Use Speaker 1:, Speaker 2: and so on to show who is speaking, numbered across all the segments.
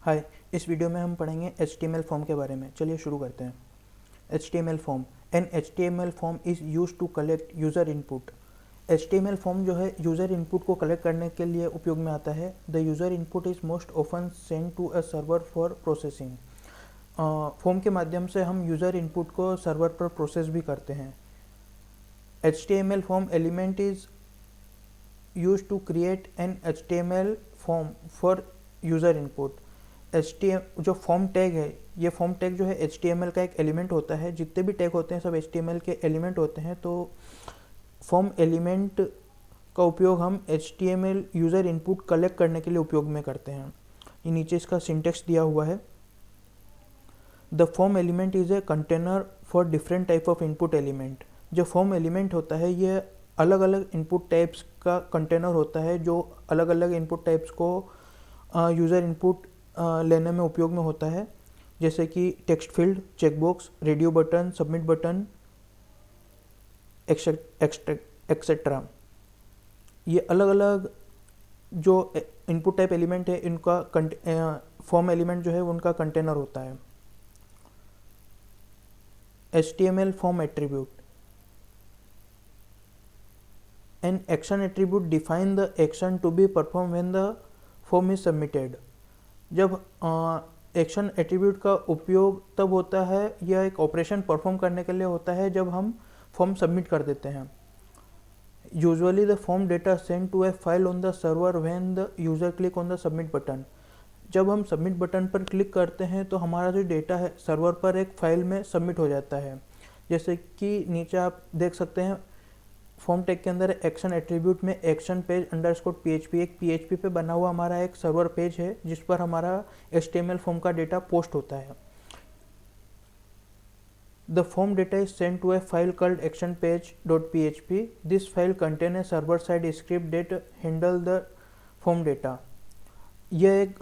Speaker 1: हाय, इस वीडियो में हम पढ़ेंगे HTML फॉर्म के बारे में। चलिए शुरू करते हैं। HTML form. An HTML form is use to collect user input. HTML form जो है यूज़र इनपुट को कलेक्ट करने के लिए उपयोग में आता है। The user input is most often send to a server for processing. Form के माध्यम से हम यूज़र इनपुट को सर्वर पर प्रोसेस भी करते हैं। HTML form element is use to create an HTML form for user input. जो फॉर्म टैग है, ये फॉर्म टैग जो है HTML का एक एलिमेंट होता है। जितने भी टैग होते हैं सब HTML के एलिमेंट होते हैं। तो फॉर्म एलिमेंट का उपयोग हम HTML यूज़र इनपुट कलेक्ट करने के लिए उपयोग में करते हैं। ये नीचे इसका सिंटेक्स दिया हुआ है। The form element is a container for different type of input element. जो फॉर्म एलिमेंट होता है ये अलग अलग इनपुट टाइप्स का कंटेनर होता है, जो अलग अलग इनपुट टाइप्स को यूज़र इनपुट लेने में उपयोग में होता है, जैसे कि text field, checkbox, radio button, submit button, etcetera. ये अलग अलग जो इनपुट टाइप एलिमेंट है, इनका फॉर्म एलिमेंट जो है उनका कंटेनर होता है। HTML form attribute. An action attribute define the action to be performed when the form is submitted। जब एक्शन एट्रीब्यूट का उपयोग तब होता है, यह एक ऑपरेशन परफॉर्म करने के लिए होता है जब हम फॉर्म सबमिट कर देते हैं। Usually the form data send to a file on the server when the user click on the submit button. जब हम सबमिट बटन पर क्लिक करते हैं तो हमारा जो डेटा है सर्वर पर एक फाइल में सबमिट हो जाता है। जैसे कि नीचे आप देख सकते हैं, फॉर्म टैग के अंदर एक्शन एट्रीब्यूट में एक्शन पेज अंडरस्कोर PHP, एक PHP पे बना हुआ हमारा एक सर्वर पेज है जिस पर हमारा HTML फॉर्म का डेटा पोस्ट होता है। The form data is send to a file called actionpage.php। This file contain a server side script that handle the form data. यह एक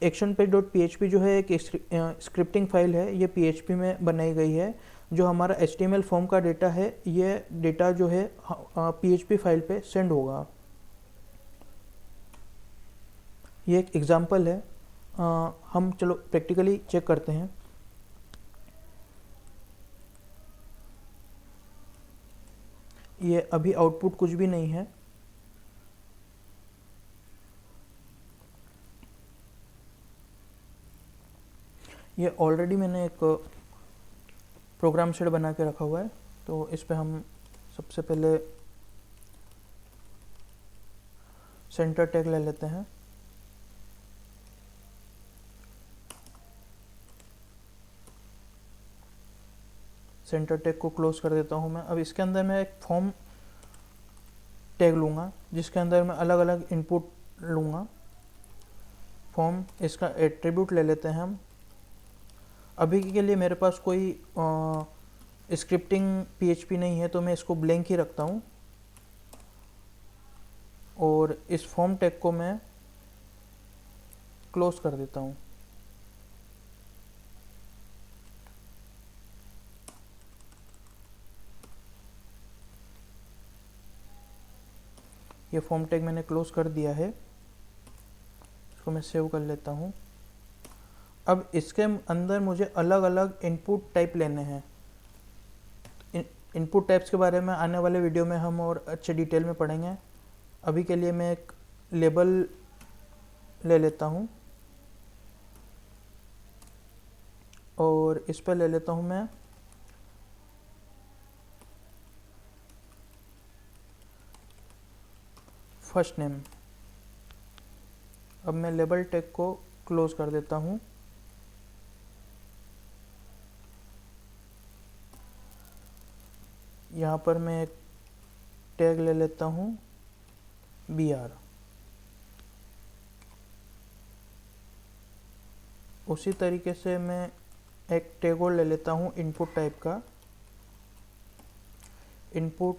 Speaker 1: actionpage.php जो है एक स्क्रिप्टिंग फाइल है, ये PHP में बनाई गई है। जो हमारा HTML फॉर्म का डेटा है, ये डेटा जो है PHP फाइल पे सेंड होगा। ये एक एग्जांपल है। हम चलो प्रैक्टिकली चेक करते हैं। ये अभी आउटपुट कुछ भी नहीं है। ये ऑलरेडी मैंने एक प्रोग्राम शेड बना के रखा हुआ है, तो इस पे हम सबसे पहले सेंटर टैग ले लेते हैं। सेंटर टैग को क्लोज कर देता हूँ मैं। अब इसके अंदर मैं एक फॉर्म टैग लूँगा जिसके अंदर मैं अलग अलग इनपुट लूँगा। फॉर्म, इसका एट्रीब्यूट ले लेते हैं हम। अभी के लिए मेरे पास कोई स्क्रिप्टिंग PHP नहीं है, तो मैं इसको ब्लैंक ही रखता हूँ। और इस फॉर्म टैग को मैं क्लोज कर देता हूँ। ये फॉर्म टैग मैंने क्लोज कर दिया है। इसको मैं सेव कर लेता हूँ। अब इसके अंदर मुझे अलग अलग इनपुट टाइप लेने हैं। इनपुट टाइप्स के बारे में आने वाले वीडियो में हम और अच्छे डिटेल में पढ़ेंगे। अभी के लिए मैं एक लेबल ले लेता हूँ और इस पर ले लेता हूँ मैं फर्स्ट नेम। अब मैं लेबल टैग को क्लोज कर देता हूँ। यहाँ पर मैं एक टैग ले लेता हूँ BR। उसी तरीके से मैं एक टैग और ले लेता हूँ इनपुट टाइप का। Input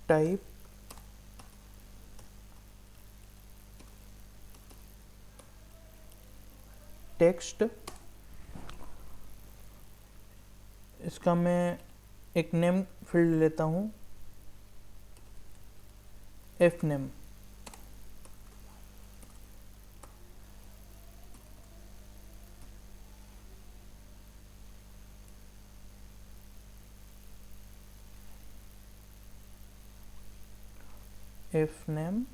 Speaker 1: type text. इसका मैं एक नेम फील्ड लेता हूँ, F name. F name,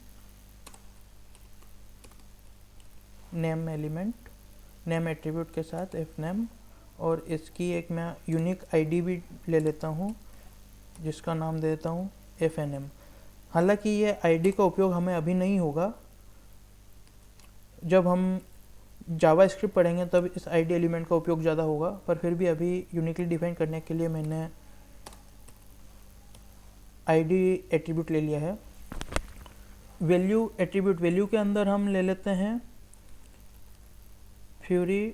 Speaker 1: name element, name attribute के साथ एफ नेम, और इसकी एक मैं यूनिक आईडी भी ले लेता हूँ जिसका नाम दे देता हूँ एफ एन एम। हालांकि ये आईडी का उपयोग हमें अभी नहीं होगा, जब हम जावा स्क्रिप्ट पढ़ेंगे तब इस आईडी एलिमेंट का उपयोग ज़्यादा होगा, पर फिर भी अभी यूनिकली डिफाइन करने के लिए मैंने आईडी एट्रीब्यूट ले लिया है। वैल्यू एट्रीब्यूट, वैल्यू के अंदर हम ले लेते हैं फ्यूरी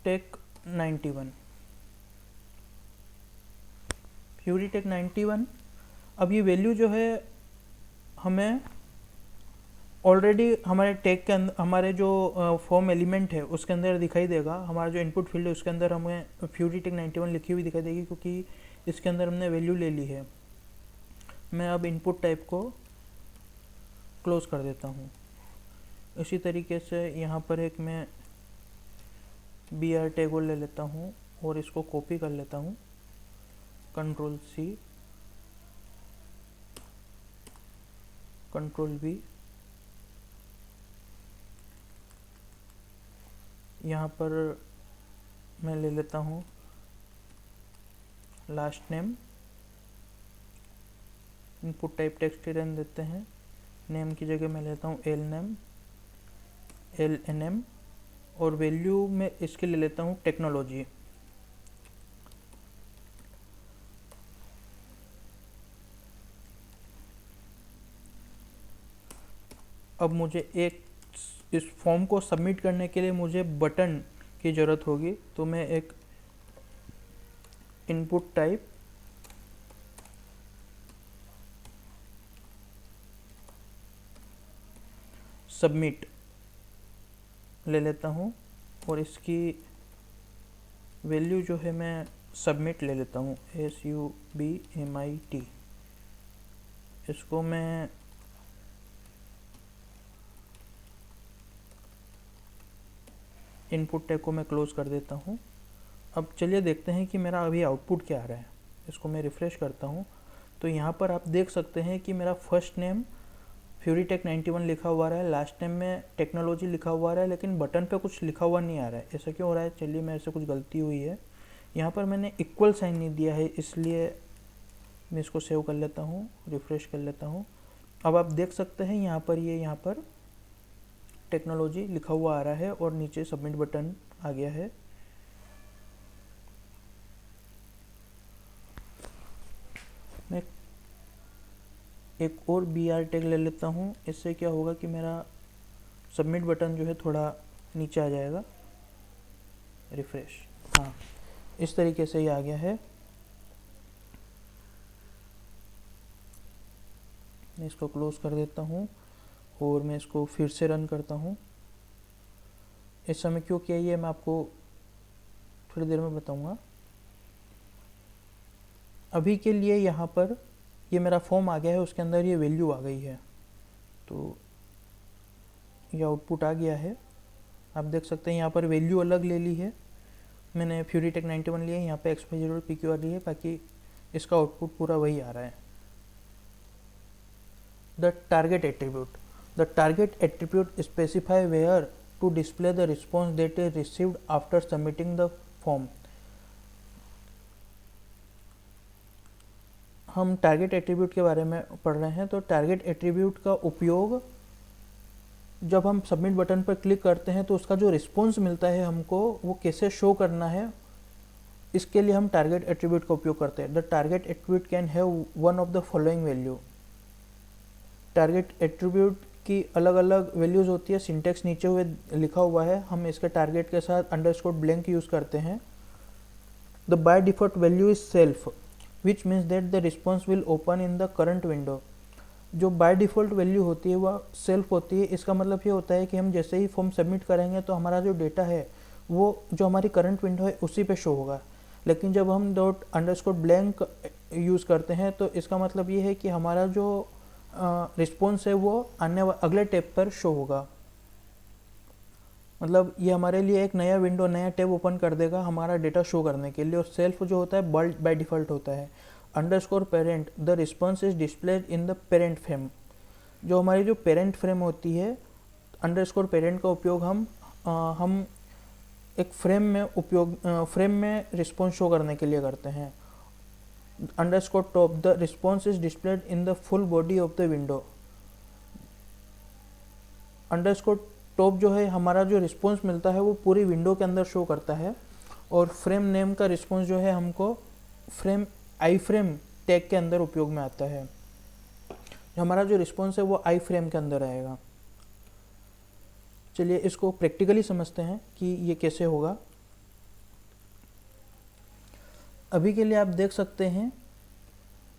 Speaker 1: टेक 91, फ्यूरी टेक 91। अब ये वैल्यू जो है हमें ऑलरेडी हमारे टेक के अंदर, हमारे जो फॉर्म एलिमेंट है उसके अंदर दिखाई देगा। हमारा जो इनपुट फील्ड है उसके अंदर हमें फ्यूरी टेक 91 लिखी हुई दिखाई देगी, क्योंकि इसके अंदर हमने वैल्यू ले ली है। मैं अब इनपुट टाइप को क्लोज कर देता हूँ। इसी तरीके से यहाँ पर एक मैं बी आर टैग ले लेता हूँ और इसको कॉपी कर लेता हूँ, कंट्रोल सी, कंट्रोल वी। यहाँ पर मैं ले लेता हूँ last name, input type text रहने देते हैं, नेम की जगह मैं लेता हूँ L name, L N M, और वैल्यू में इसके ले लेता हूँ टेक्नोलॉजी। अब मुझे एक इस फॉर्म को सबमिट करने के लिए मुझे बटन की ज़रूरत होगी, तो मैं एक इनपुट टाइप सबमिट ले लेता हूँ और इसकी वैल्यू जो है मैं सबमिट ले लेता हूँ, SUBMIT। इसको मैं इनपुट टैग को मैं क्लोज कर देता हूँ। अब चलिए देखते हैं कि मेरा अभी आउटपुट क्या आ रहा है। इसको मैं रिफ़्रेश करता हूँ तो यहाँ पर आप देख सकते हैं कि मेरा फर्स्ट नेम फ्यूरी टेक 91 लिखा हुआ रहा है, लास्ट नेम में टेक्नोलॉजी लिखा हुआ रहा है, लेकिन बटन पे कुछ लिखा हुआ नहीं आ रहा है। ऐसा क्यों हो रहा है? चलिए, मेरे से कुछ गलती हुई है। यहाँ पर मैंने इक्वल साइन नहीं दिया है, इसलिए मैं इसको सेव कर लेता हूँ, रिफ़्रेश कर लेता हूँ। अब आप देख सकते हैं यहाँ पर टेक्नोलॉजी लिखा हुआ आ रहा है और नीचे सबमिट बटन आ गया है। मैं एक और BR टैग ले लेता हूँ। इससे क्या होगा कि मेरा सबमिट बटन जो है थोड़ा नीचे आ जाएगा। रिफ़्रेश, हाँ, इस तरीके से ये आ गया है। मैं इसको क्लोज कर देता हूँ और मैं इसको फिर से रन करता हूँ। इस समय क्यों किया ये मैं आपको थोड़ी देर में बताऊँगा। अभी के लिए यहाँ पर ये मेरा फॉर्म आ गया है, उसके अंदर ये वैल्यू आ गई है, तो ये आउटपुट आ गया है। आप देख सकते हैं यहाँ पर वैल्यू अलग ले ली है, मैंने फ्यूरी टेक 91 लिया है, यहाँ पे XY0 PQR ली है, बाकी इसका आउटपुट पूरा वही आ रहा है। The target attribute specify where to display the response that is received after submitting the form. हम टारगेट एट्रीब्यूट के बारे में पढ़ रहे हैं। तो टारगेट एट्रीब्यूट का उपयोग जब हम सबमिट बटन पर क्लिक करते हैं तो उसका जो रिस्पॉन्स मिलता है हमको, वो कैसे शो करना है, इसके लिए हम टारगेट एट्रीब्यूट का उपयोग करते हैं। The target attribute can have one of the following value. Target attribute की अलग अलग वैल्यूज़ होती है, सिंटेक्स नीचे हुए लिखा हुआ है। हम इसके टारगेट के साथ अंडरस्कोर ब्लैंक यूज़ करते हैं। The by default value is self which means that the response will open in the current window। जो बाय डिफ़ॉल्ट वैल्यू होती है वह सेल्फ होती है। इसका मतलब ये होता है कि हम जैसे ही फॉर्म सबमिट करेंगे तो हमारा जो डेटा है वो जो हमारी करंट विंडो है उसी पे शो होगा। लेकिन जब हम $_ यूज़ करते हैं तो इसका मतलब ये है कि हमारा जो रिस्पॉन्स है वो अगले टैब पर शो होगा। मतलब ये हमारे लिए एक नया विंडो, नया टैब ओपन कर देगा हमारा डेटा शो करने के लिए। और सेल्फ जो होता है बाय डिफ़ॉल्ट होता है। Underscore parent the response is displayed in the parent frame. जो हमारी जो पेरेंट फ्रेम होती है, अंडरस्कोर पेरेंट का उपयोग हम एक फ्रेम में रिस्पॉन्स शो करने के लिए करते हैं। Underscore top the response is displayed in the full body of the window. Underscore top जो है हमारा जो रिस्पॉन्स मिलता है वो पूरी विंडो के अंदर शो करता है, और फ्रेम नेम का रिस्पॉन्स जो है हमको आई फ्रेम टैग के अंदर उपयोग में आता है। हमारा जो रिस्पॉन्स है वो आई फ्रेम के अंदर आएगा। चलिए इसको प्रैक्टिकली समझते हैं कि ये कैसे होगा। अभी के लिए आप देख सकते हैं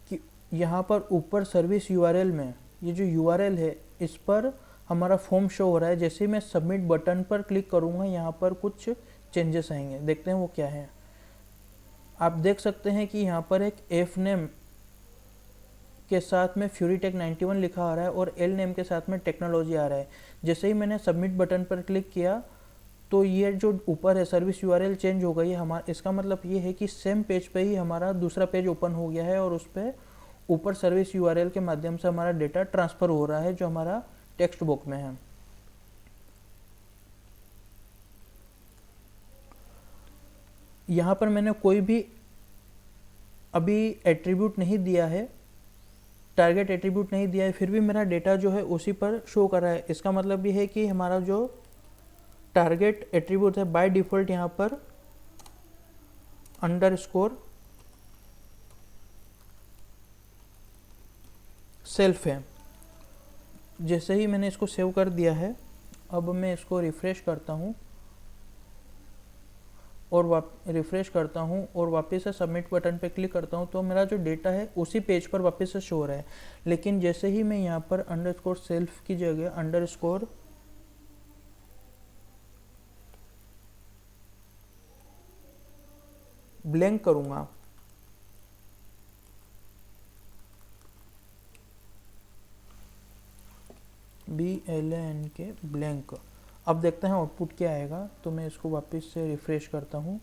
Speaker 1: कि यहाँ पर ऊपर सर्विस यूआरएल में ये जो यूआरएल है इस पर हमारा फॉर्म शो हो रहा है। जैसे ही मैं सबमिट बटन पर क्लिक करूँगा यहाँ पर कुछ चेंजेस आएंगे, देखते हैं वो क्या है। आप देख सकते हैं कि यहाँ पर एक एफ नेम के साथ में फ्यूरीटेक 91 लिखा आ रहा है और एल नेम के साथ में टेक्नोलॉजी आ रहा है। जैसे ही मैंने सबमिट बटन पर क्लिक किया तो ये जो ऊपर है सर्विस यूआरएल चेंज हो गई है हमारा। इसका मतलब ये है कि सेम पेज पे ही हमारा दूसरा पेज ओपन हो गया है और उस पर ऊपर सर्विस यूआरएल के माध्यम से हमारा डेटा ट्रांसफ़र हो रहा है जो हमारा टेक्स्ट बॉक्स में है। यहाँ पर मैंने कोई भी अभी एट्रीब्यूट नहीं दिया है, टारगेट एट्रीब्यूट नहीं दिया है, फिर भी मेरा डेटा जो है उसी पर शो कर रहा है। इसका मतलब ये है कि हमारा जो टारगेट एट्रीब्यूट है बाय डिफ़ॉल्ट यहाँ पर अंडरस्कोर सेल्फ है। जैसे ही मैंने इसको सेव कर दिया है, अब मैं इसको रिफ़्रेश करता हूँ और रिफ़्रेश करता हूँ और वापस से सबमिट बटन पे क्लिक करता हूँ तो मेरा जो डेटा है उसी पेज पर वापस से शो हो रहा है। लेकिन जैसे ही मैं यहाँ पर अंडरस्कोर सेल्फ की जगह अंडरस्कोर ब्लैंक करूँगा, BLANK ब्लैंक, अब देखते हैं आउटपुट क्या आएगा। तो मैं इसको वापस से रिफ़्रेश करता हूँ।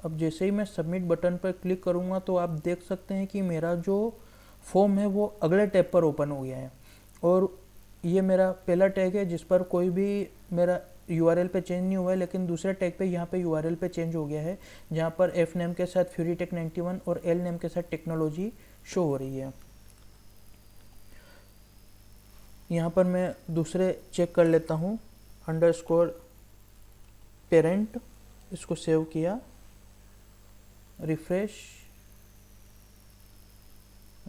Speaker 1: अब जैसे ही मैं सबमिट बटन पर क्लिक करूँगा तो आप देख सकते हैं कि मेरा जो फॉर्म है वो अगले टैब पर ओपन हो गया है, और ये मेरा पहला टैग है जिस पर कोई भी मेरा यूआरएल पे चेंज नहीं हुआ है, लेकिन दूसरे टैग पे यहाँ पे यूआरएल पे चेंज हो गया है, जहाँ पर एफ नेम के साथ फ्यूरीटेक 91 और एल नेम के साथ टेक्नोलॉजी शो हो रही है। यहाँ पर मैं दूसरे चेक कर लेता हूँ, अंडरस्कोर पेरेंट, इसको सेव किया, रिफ़्रेश,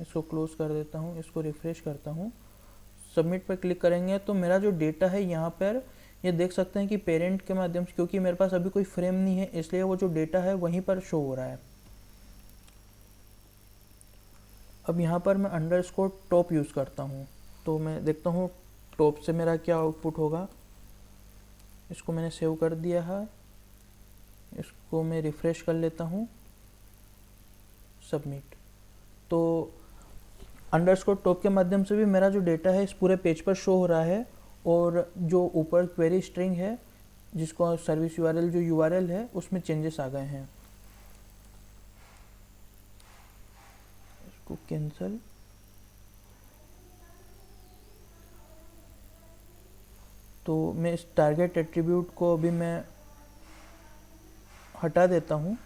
Speaker 1: इसको क्लोज कर देता हूँ, इसको रिफ़्रेश करता हूँ, सबमिट पर क्लिक करेंगे तो मेरा जो डेटा है यहाँ पर ये देख सकते हैं कि पेरेंट के माध्यम से, क्योंकि मेरे पास अभी कोई फ्रेम नहीं है इसलिए वो जो डेटा है वहीं पर शो हो रहा है। अब यहाँ पर मैं अंडरस्कोर टॉप यूज़ करता हूँ तो मैं देखता हूँ टॉप से मेरा क्या आउटपुट होगा। इसको मैंने सेव कर दिया है, इसको मैं रिफ़्रेश कर लेता हूँ, सबमिट। तो अंडरस्कोर टॉप के माध्यम से भी मेरा जो डेटा है इस पूरे पेज पर शो हो रहा है, और जो ऊपर क्वेरी स्ट्रिंग है जिसको सर्विस यूआरएल जो यूआरएल है उसमें चेंजेस आ गए हैं। इसको कैंसिल, तो मैं इस टारगेट एट्रीब्यूट को अभी मैं हटा देता हूँ।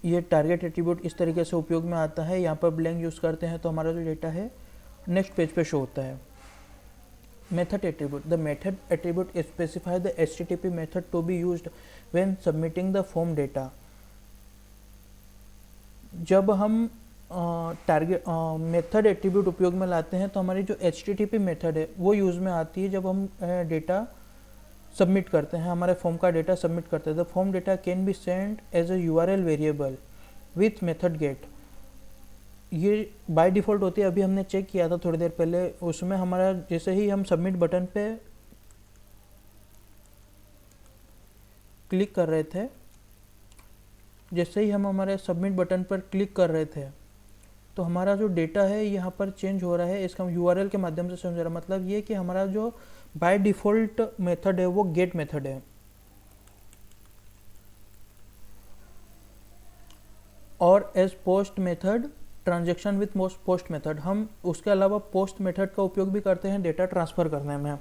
Speaker 1: ये टारगेट एट्रीब्यूट इस तरीके से उपयोग में आता है। यहाँ पर ब्लैंक यूज़ करते हैं तो हमारा जो डेटा है नेक्स्ट पेज पे शो होता है। Method attribute, the method attribute specify the HTTP method to be used when submitting the form data. जब हम मेथड एट्रीब्यूट उपयोग में लाते हैं तो हमारी जो HTTP मेथड है वो यूज़ में आती है जब हम डेटा सबमिट करते हैं, हमारे फॉर्म का डेटा सबमिट करते हैं। The form data can be send as a URL variable with method get. ये बाय डिफ़ॉल्ट होती है, अभी हमने चेक किया था थोड़ी देर पहले, उसमें हमारा जैसे ही हम सबमिट बटन पे क्लिक कर रहे थे, जैसे ही हम हमारे सबमिट बटन पर क्लिक कर रहे थे तो हमारा जो डेटा है यहाँ पर चेंज हो रहा है, इसका यूआरएल के माध्यम से चेंज हो रहा है। मतलब ये कि हमारा जो बाय डिफ़ॉल्ट मेथड है वो गेट मेथड है, और as post method transaction with most post method, हम उसके अलावा पोस्ट मेथड का उपयोग भी करते हैं डेटा ट्रांसफ़र करने में।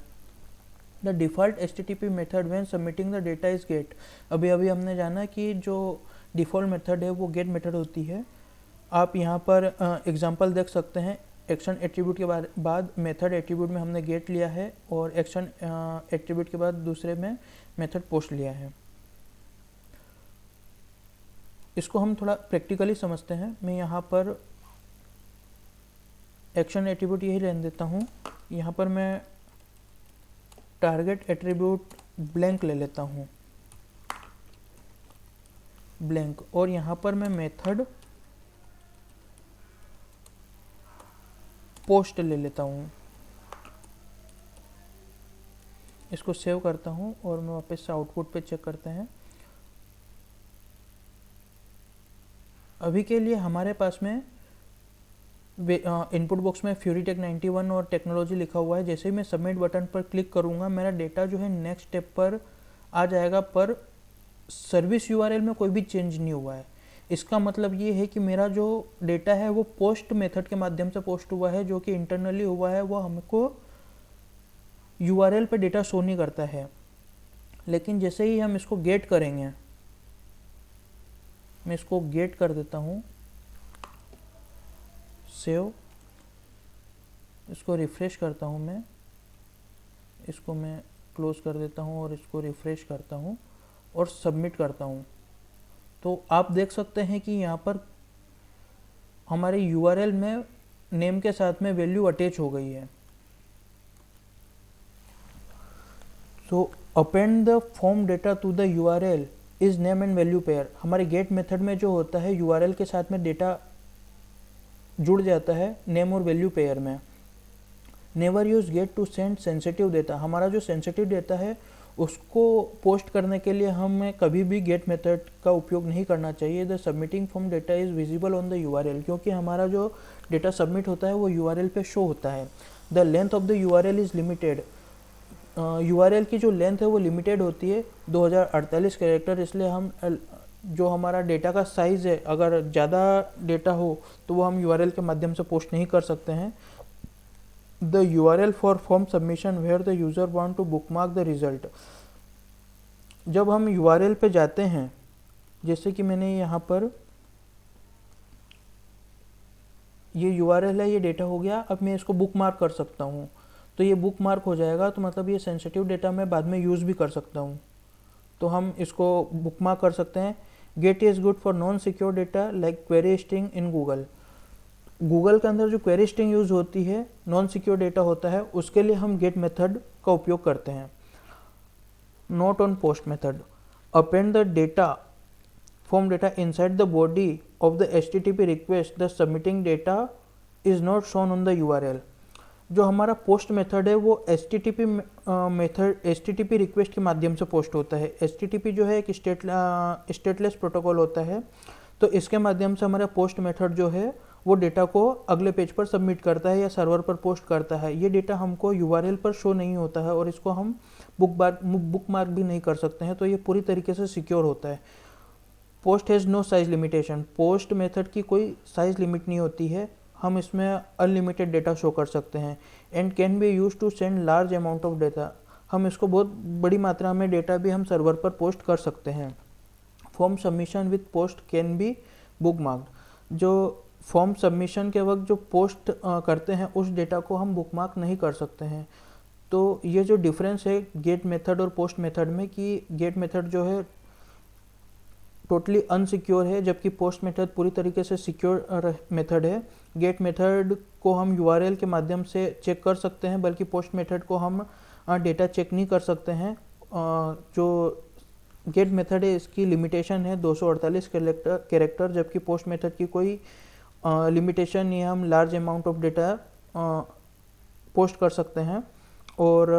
Speaker 1: The default HTTP method when submitting the data is gate. अभी हमने जाना कि जो डिफ़ॉल्ट मेथड है वो गेट मेथड होती है। आप यहाँ पर एग्जांपल देख सकते हैं। एक्शन एट्रीब्यूट के बाद मेथड एट्रीब्यूट में हमने गेट लिया है, और एक्शन एट्रीब्यूट के बाद दूसरे में मेथड पोस्ट लिया है। इसको हम थोड़ा प्रैक्टिकली समझते हैं। मैं यहाँ पर एक्शन एट्रीब्यूट यही रहने देता हूँ। यहाँ पर मैं टारगेट एट्रीब्यूट ब्लैंक ले लेता हूँ, ब्लैंक, और यहाँ पर मैं मेथड पोस्ट ले लेता हूँ। इसको सेव करता हूँ और मैं वापस से आउटपुट पे चेक करते हैं। अभी के लिए हमारे पास में इनपुट बॉक्स में फ्यूरीटेक 91 और टेक्नोलॉजी लिखा हुआ है। जैसे ही मैं सबमिट बटन पर क्लिक करूँगा मेरा डेटा जो है नेक्स्ट स्टेप पर आ जाएगा, पर सर्विस यूआरएल में कोई भी चेंज नहीं हुआ है। इसका मतलब ये है कि मेरा जो डेटा है वो पोस्ट मेथड के माध्यम से पोस्ट हुआ है, जो कि इंटरनली हुआ है। वो हमको यूआरएल पे डेटा शो नहीं करता है। लेकिन जैसे ही हम इसको गेट करेंगे, मैं इसको गेट कर देता हूँ, सेव, इसको रिफ़्रेश करता हूँ मैं, इसको मैं क्लोज कर देता हूँ और इसको रिफ़्रेश करता हूँ और सबमिट करता हूँ। तो आप देख सकते हैं कि यहाँ पर हमारे यूआरएल में नेम के साथ में वैल्यू अटैच हो गई है। So append the form data to the URL is name and value pair. हमारे गेट मेथड में जो होता है यूआरएल के साथ में डेटा जुड़ जाता है नेम और वैल्यू पेयर में। Never use get to send sensitive data. हमारा जो सेंसिटिव डेटा है उसको पोस्ट करने के लिए हमें कभी भी गेट मेथड का उपयोग नहीं करना चाहिए। The submitting form data is visible on the URL, क्योंकि हमारा जो डेटा सबमिट होता है वो यूआरएल पे शो होता है। The length of the URL is limited. URL की जो लेंथ है वो लिमिटेड होती है 2048 कैरेक्टर। इसलिए हम जो हमारा डेटा का साइज़ है, अगर ज़्यादा डेटा हो तो वो हम यूआरएल के माध्यम से पोस्ट नहीं कर सकते हैं। The URL for form submission where the user want to bookmark the result. जब हम URL पे जाते हैं, जैसे कि मैंने यहाँ पर ये URL है, ये डेटा हो गया, अब मैं इसको बुकमार्क कर सकता हूँ। तो ये बुकमार्क हो जाएगा, तो मतलब ये सेंसिटिव डेटा मैं बाद में यूज़ भी कर सकता हूँ। तो हम इसको बुकमार्क कर सकते हैं। Get is good for non secure data like query string in Google. Google के अंदर जो क्वेरी स्ट्रिंग यूज़ होती है, नॉन सिक्योर डेटा होता है, उसके लिए हम गेट मेथड का उपयोग करते हैं। Note on post method. Append the data form data inside the body of the HTTP request. The submitting data is not shown on the URL। जो हमारा पोस्ट मेथड है वो HTTP मेथड HTTP रिक्वेस्ट के माध्यम से post होता है। HTTP जो है एक स्टेटलेस प्रोटोकॉल होता है, तो इसके माध्यम से हमारा पोस्ट मेथड जो है वो डेटा को अगले पेज पर सबमिट करता है या सर्वर पर पोस्ट करता है। ये डेटा हमको URL पर शो नहीं होता है और इसको हम बुकमार्क भी नहीं कर सकते हैं, तो ये पूरी तरीके से सिक्योर होता है। Post has no size limitation. Post method की कोई साइज लिमिट नहीं होती है, हम इसमें अनलिमिटेड डेटा शो कर सकते हैं। And can be use to send large amount of data. हम इसको बहुत बड़ी मात्रा में डेटा भी हम सर्वर पर पोस्ट कर सकते हैं। Form submission with post can be bookmarked. जो फॉर्म सबमिशन के वक्त जो पोस्ट करते हैं उस डेटा को हम बुकमार्क नहीं कर सकते हैं। तो ये जो डिफरेंस है गेट मेथड और पोस्ट मेथड में, कि गेट मेथड जो है टोटली अनसिक्योर है, जबकि पोस्ट मेथड पूरी तरीके से सिक्योर मेथड है। गेट मेथड को हम URL के माध्यम से चेक कर सकते हैं, बल्कि पोस्ट मेथड को हम डेटा चेक नहीं कर सकते हैं। जो गेट मेथड है इसकी लिमिटेशन है 248 कैरेक्टर, जबकि पोस्ट मेथड की कोई लिमिटेशन नहीं है, हम large amount of data post कर सकते हैं। और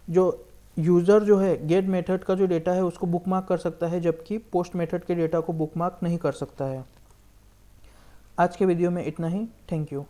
Speaker 1: जो यूज़र जो है गेट मेथड का जो डेटा है उसको बुकमार्क कर सकता है, जबकि पोस्ट मेथड के डेटा को बुकमार्क नहीं कर सकता है। आज के वीडियो में इतना ही। Thank you.